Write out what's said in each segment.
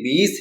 20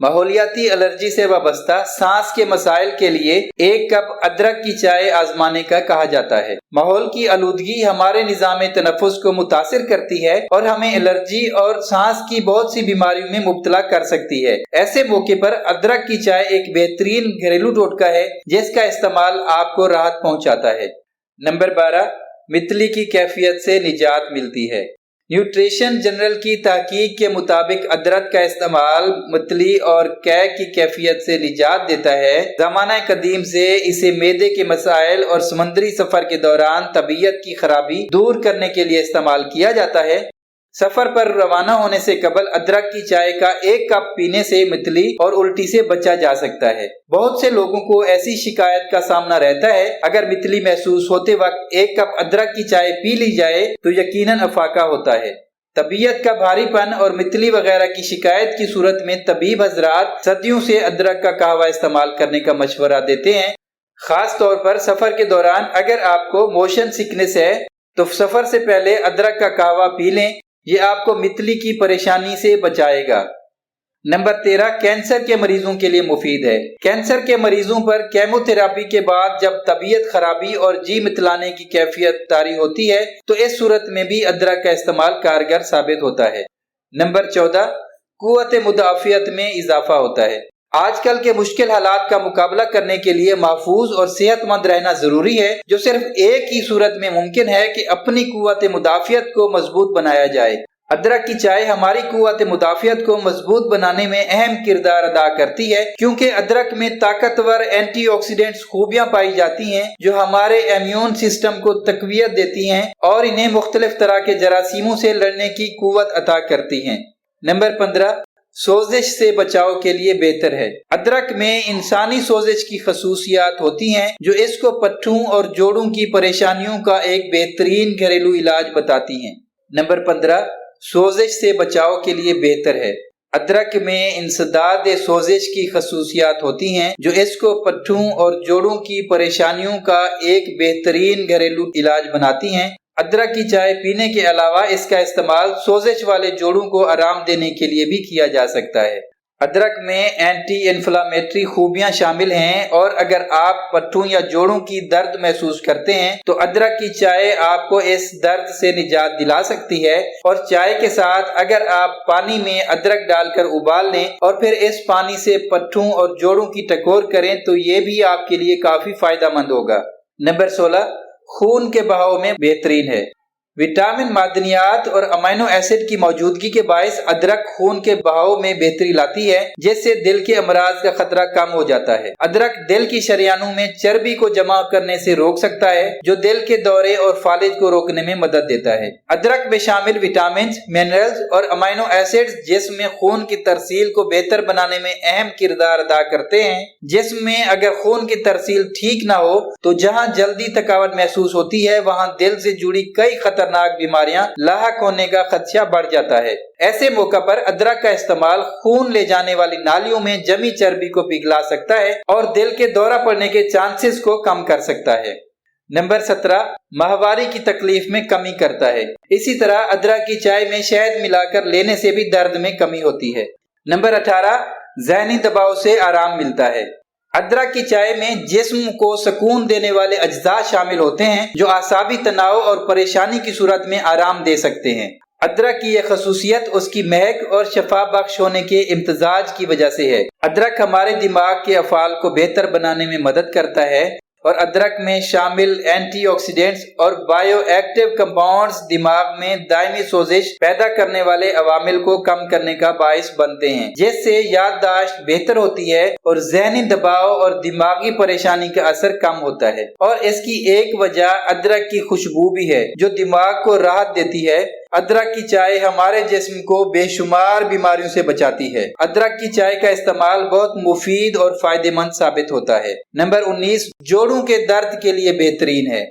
ماحولیاتی الرجی سے وابستہ سانس کے مسائل کے لیے 1 کپ ادرک کی چائے آزمانے کا کہا جاتا ہے۔ ماحول کی آلودگی ہمارے نظام تنفس کو متاثر کرتی ہے اور ہمیں الرجی اور سانس کی بہت سی بیماریوں میں مبتلا کر سکتی ہے۔ ایسے موقع پر ادرک کی چائے ایک بہترین گھریلو ٹوٹکا ہے جس کا استعمال آپ کو راحت پہنچاتا ہے۔ نمبر 12، متلی کی کیفیت سے نجات ملتی ہے۔ نیوٹریشن جنرل کی تحقیق کے مطابق ادرک کا استعمال متلی اور قے کی کیفیت سے نجات دیتا ہے۔ زمانہ قدیم سے اسے معدے کے مسائل اور سمندری سفر کے دوران طبیعت کی خرابی دور کرنے کے لیے استعمال کیا جاتا ہے۔ سفر پر روانہ ہونے سے قبل ادرک کی چائے کا 1 کپ پینے سے متلی اور الٹی سے بچا جا سکتا ہے۔ بہت سے لوگوں کو ایسی شکایت کا سامنا رہتا ہے، اگر متلی محسوس ہوتے وقت 1 کپ ادرک کی چائے پی لی جائے تو یقیناً افاقہ ہوتا ہے۔ طبیعت کا بھاری پن اور متلی وغیرہ کی شکایت کی صورت میں طبیب حضرات صدیوں سے ادرک کا قہوہ استعمال کرنے کا مشورہ دیتے ہیں۔ خاص طور پر سفر کے دوران اگر آپ کو موشن سکنس ہے تو سفر سے پہلے ادرک کا قہوہ پی لیں، یہ آپ کو متلی کی پریشانی سے بچائے گا۔ نمبر 13، کینسر کے مریضوں کے لیے مفید ہے۔ کینسر کے مریضوں پر کیمو تھراپی کے بعد جب طبیعت خرابی اور جی متلانے کی کیفیت طاری ہوتی ہے تو اس صورت میں بھی ادرک کا استعمال کارگر ثابت ہوتا ہے۔ نمبر 14، قوت مدافعت میں اضافہ ہوتا ہے۔ آج کل کے مشکل حالات کا مقابلہ کرنے کے لیے محفوظ اور صحت مند رہنا ضروری ہے، جو صرف ایک ہی صورت میں ممکن ہے کہ اپنی قوت مدافعت کو مضبوط بنایا جائے۔ ادرک کی چائے ہماری قوت مدافعت کو مضبوط بنانے میں اہم کردار ادا کرتی ہے، کیونکہ ادرک میں طاقتور اینٹی آکسیڈنٹس خوبیاں پائی جاتی ہیں جو ہمارے امیون سسٹم کو تقویت دیتی ہیں اور انہیں مختلف طرح کے جراثیموں سے لڑنے کی قوت عطا کرتی ہیں۔ نمبر 15، سوزش سے بچاؤ کے لیے بہتر ہے۔ ادرک میں انسانی سوزش کی خصوصیات ہوتی ہیں جو اس کو پٹھوں اور جوڑوں کی پریشانیوں کا ایک بہترین گھریلو علاج بتاتی ہیں۔ نمبر 15، سوزش سے بچاؤ کے لیے بہتر ہے۔ ادرک میں انسداد سوزش کی خصوصیات ہوتی ہیں جو اس کو پٹھوں اور جوڑوں کی پریشانیوں کا ایک بہترین گھریلو علاج بناتی ہیں۔ ادرک کی چائے پینے کے علاوہ اس کا استعمال سوزش والے جوڑوں کو آرام دینے کے لیے بھی کیا جا سکتا ہے۔ ادرک میں اینٹی انفلامیٹری خوبیاں شامل ہیں اور اگر آپ پٹھوں یا جوڑوں کی درد محسوس کرتے ہیں تو ادرک کی چائے آپ کو اس درد سے نجات دلا سکتی ہے، اور چائے کے ساتھ اگر آپ پانی میں ادرک ڈال کر ابال لیں اور پھر اس پانی سے پٹھوں اور جوڑوں کی ٹکور کریں تو یہ بھی آپ کے لیے کافی فائدہ مند ہوگا۔ نمبر 16، خون کے بہاؤ میں بہترین ہے۔ وٹامن، معدنیات اور امینو ایسڈ کی موجودگی کے باعث ادرک خون کے بہاؤ میں بہتری لاتی ہے، جس سے دل کے امراض کا خطرہ کم ہو جاتا ہے۔ ادرک دل کی شریانوں میں چربی کو جمع کرنے سے روک سکتا ہے، جو دل کے دورے اور فالج کو روکنے میں مدد دیتا ہے۔ ادرک میں شامل وٹامنز، منرلز اور امینو ایسڈز جسم میں خون کی ترسیل کو بہتر بنانے میں اہم کردار ادا کرتے ہیں۔ جسم میں اگر خون کی ترسیل ٹھیک نہ ہو تو جہاں جلدی تھکاوٹ محسوس ہوتی ہے وہاں دل سے جڑی کئی خطرناک بیماریاں لاحق ہونے کا خدشہ بڑھ جاتا ہے۔ ایسے موقع پر ادرک کا استعمال خون لے جانے والی نالیوں میں جمی چربی کو پگھلا سکتا ہے اور دل کے دورہ پڑنے کے چانسز کو کم کر سکتا ہے۔ نمبر 17، ماہواری کی تکلیف میں کمی کرتا ہے۔ اسی طرح ادرک کی چائے میں شہد ملا کر لینے سے بھی درد میں کمی ہوتی ہے۔ نمبر 18، ذہنی دباؤ سے آرام ملتا ہے۔ ادرک کی چائے میں جسم کو سکون دینے والے اجزاء شامل ہوتے ہیں جو اعصابی تناؤ اور پریشانی کی صورت میں آرام دے سکتے ہیں۔ ادرک کی یہ خصوصیت اس کی مہک اور شفا بخش ہونے کے امتزاج کی وجہ سے ہے۔ ادرک ہمارے دماغ کے افعال کو بہتر بنانے میں مدد کرتا ہے، اور ادرک میں شامل اینٹی آکسیڈنٹس اور بائیو ایکٹیو کمپاؤنڈز دماغ میں دائمی سوزش پیدا کرنے والے عوامل کو کم کرنے کا باعث بنتے ہیں، جس سے یادداشت بہتر ہوتی ہے اور ذہنی دباؤ اور دماغی پریشانی کا اثر کم ہوتا ہے۔ اور اس کی ایک وجہ ادرک کی خوشبو بھی ہے جو دماغ کو راحت دیتی ہے۔ ادرک کی چائے ہمارے جسم کو بے شمار بیماریوں سے بچاتی ہے۔ ادرک کی چائے کا استعمال بہت مفید اور فائدہ مند ثابت ہوتا ہے۔ نمبر 19، جوڑوں کے درد کے لیے بہترین ہے۔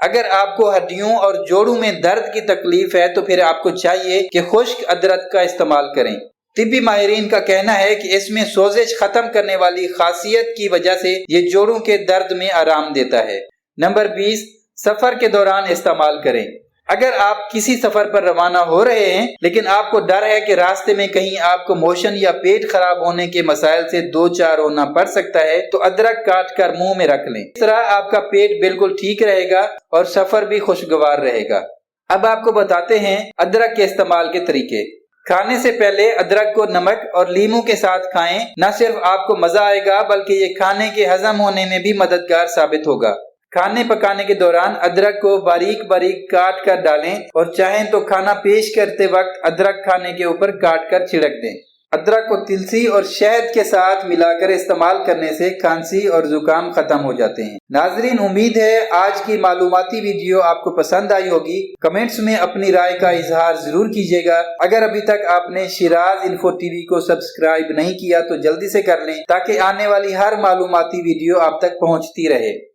اگر آپ کو ہڈیوں اور جوڑوں میں درد کی تکلیف ہے تو پھر آپ کو چاہیے کہ خشک ادرک کا استعمال کریں۔ طبی ماہرین کا کہنا ہے کہ اس میں سوزش ختم کرنے والی خاصیت کی وجہ سے یہ جوڑوں کے درد میں آرام دیتا ہے۔ نمبر 20، سفر کے دوران استعمال کریں۔ اگر آپ کسی سفر پر روانہ ہو رہے ہیں لیکن آپ کو ڈر ہے کہ راستے میں کہیں آپ کو موشن یا پیٹ خراب ہونے کے مسائل سے دو چار ہونا پڑ سکتا ہے تو ادرک کاٹ کر منہ میں رکھ لیں۔ اس طرح آپ کا پیٹ بالکل ٹھیک رہے گا اور سفر بھی خوشگوار رہے گا۔ اب آپ کو بتاتے ہیں ادرک کے استعمال کے طریقے۔ کھانے سے پہلے ادرک کو نمک اور لیموں کے ساتھ کھائیں۔ نہ صرف آپ کو مزہ آئے گا بلکہ یہ کھانے کے ہضم ہونے میں بھی مددگار ثابت ہوگا۔ کھانے پکانے کے دوران ادرک کو باریک باریک کاٹ کر ڈالیں اور چاہیں تو کھانا پیش کرتے وقت ادرک کھانے کے اوپر کاٹ کر چھڑک دیں۔ ادرک کو تلسی اور شہد کے ساتھ ملا کر استعمال کرنے سے کھانسی اور زکام ختم ہو جاتے ہیں۔ ناظرین، امید ہے آج کی معلوماتی ویڈیو آپ کو پسند آئی ہوگی۔ کمنٹس میں اپنی رائے کا اظہار ضرور کیجیے گا۔ اگر ابھی تک آپ نے شیراز انفو ٹی وی کو سبسکرائب نہیں کیا تو جلدی سے کر لیں تاکہ آنے والی ہر معلوماتی ویڈیو آپ تک پہنچتی رہے۔